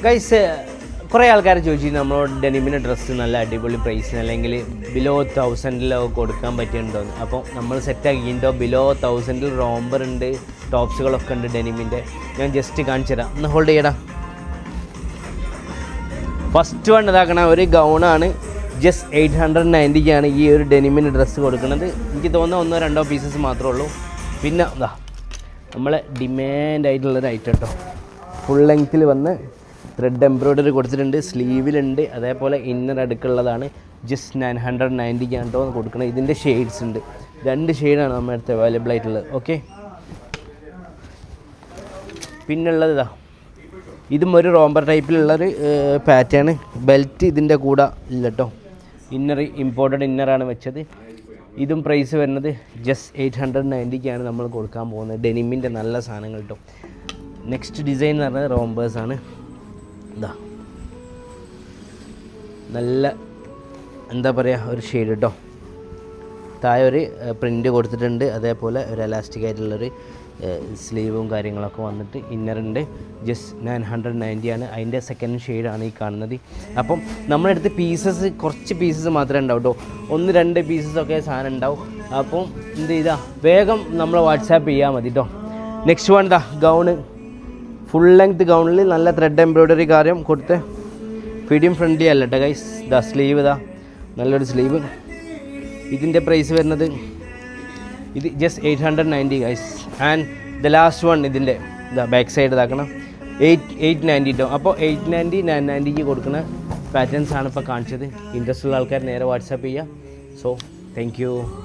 Guys കുറേ ആൾക്കാർ ചോദിച്ചു നമ്മളോട് ഡെനിമിൻ്റെ ഡ്രസ്സ് നല്ല അടിപൊളി പ്രൈസിന് അല്ലെങ്കിൽ ബിലോ 1000 കൊടുക്കാൻ പറ്റിയിട്ടുണ്ടോയെന്ന്. അപ്പോൾ നമ്മൾ സെറ്റാക്കിയിട്ടുണ്ടോ ബിലോ 1000 റോംബർ ഉണ്ട്, ടോപ്സുകളൊക്കെ ഉണ്ട് ഡെനിമിൻ്റെ. ഞാൻ ജസ്റ്റ് കാണിച്ചു തരാം, ഒന്ന് ഹോൾഡ് ചെയ്യടാ. ഫസ്റ്റ് വൺ ഇതാക്കണ ഒരു ഗൗണാണ്, ജസ്റ്റ് 890 ഈ ഒരു ഡെനിമിൻ്റെ ഡ്രസ്സ് കൊടുക്കുന്നത്. എനിക്ക് തോന്നുന്ന 1-2 പീസസ് മാത്രമേ ഉള്ളൂ. പിന്നെ ഇതാ നമ്മളെ ഡിമാൻഡ് ആയിട്ടുള്ളൊരു ഐറ്റം കേട്ടോ, ഫുൾ ലെങ്ത്തിൽ വന്ന് ത്രെഡ് എംബ്രോയ്ഡറി കൊടുത്തിട്ടുണ്ട്, സ്ലീവിലുണ്ട്, അതേപോലെ ഇന്നർ അടുക്കുള്ളതാണ്. ജസ്റ്റ് 990 കേട്ടോ കൊടുക്കണം. ഇതിൻ്റെ ഷെയ്ഡ്സ് ഉണ്ട്, 2 ഷെയ്ഡാണ് നമ്മുടെ അടുത്ത് അവൈലബിൾ ആയിട്ടുള്ളത്. ഓക്കെ, പിന്നുള്ളത് ഇതാ, ഇതും ഒരു റോംബർ ടൈപ്പിലുള്ളൊരു പാറ്റേൺ. ബെൽറ്റ് ഇതിൻ്റെ കൂടെ ഇല്ല കേട്ടോ, ഇന്നർ ഇമ്പോർട്ടഡ് ഇന്നറാണ് വെച്ചത്. ഇതും പ്രൈസ് വരുന്നത് ജസ്റ്റ് 890 നമ്മൾ കൊടുക്കാൻ പോകുന്നത്. ഡെനിമിൻ്റെ നല്ല സാധനങ്ങൾ കേട്ടോ. നെക്സ്റ്റ് ഡിസൈൻ എന്ന് പറഞ്ഞത് റോംബേഴ്സാണ്. ഇതാ നല്ല എന്താ പറയുക ഒരു ഷെയ്ഡ് കേട്ടോ, താഴെ ഒരു പ്രിൻ്റ് കൊടുത്തിട്ടുണ്ട്, അതേപോലെ ഒരു എലാസ്റ്റിക് ആയിട്ടുള്ളൊരു സ്ലീവും കാര്യങ്ങളൊക്കെ വന്നിട്ട് ഇന്നറുണ്ട്. ജസ്റ്റ് 990 അതിൻ്റെ സെക്കൻഡ് ഷെയ്ഡാണ് ഈ കാണുന്നത്. അപ്പം നമ്മുടെ അടുത്ത് പീസസ് കുറച്ച് പീസസ് മാത്രമേ ഉണ്ടാവും കേട്ടോ, 1-2 പീസസൊക്കെ സാധനം ഉണ്ടാവും. അപ്പം എന്ത് ചെയ്താൽ വേഗം നമ്മൾ വാട്സാപ്പ് ചെയ്യാൽ മതി കേട്ടോ. നെക്സ്റ്റ് വൺ ഇതാ ഗൗണ്, ഫുൾ ലെങ്ത് ഗൗണിൽ നല്ല ത്രെഡ് എംബ്രോയ്ഡറി കാര്യം കൊടുത്ത് ഫിഡിയും ഫ്രണ്ട്ലി അല്ല കേട്ടോ ഗൈസ്. ഇതാ സ്ലീവ്, ഇതാ നല്ലൊരു സ്ലീവ്. ഇതിൻ്റെ പ്രൈസ് വരുന്നത് ഇത് just 890 guys. And the last one ഇതിൻ്റെ ഇതാ ബാക്ക് സൈഡ് ഇതാക്കണം 890 കേട്ടോ. അപ്പോൾ 890 990 കൊടുക്കുന്ന പാറ്റേൺസാണ് ഇപ്പോൾ കാണിച്ചത്. ഇൻട്രസ്റ്റ് ഉള്ള ആൾക്കാർ നേരെ വാട്സാപ്പ് ചെയ്യുക. So thank you.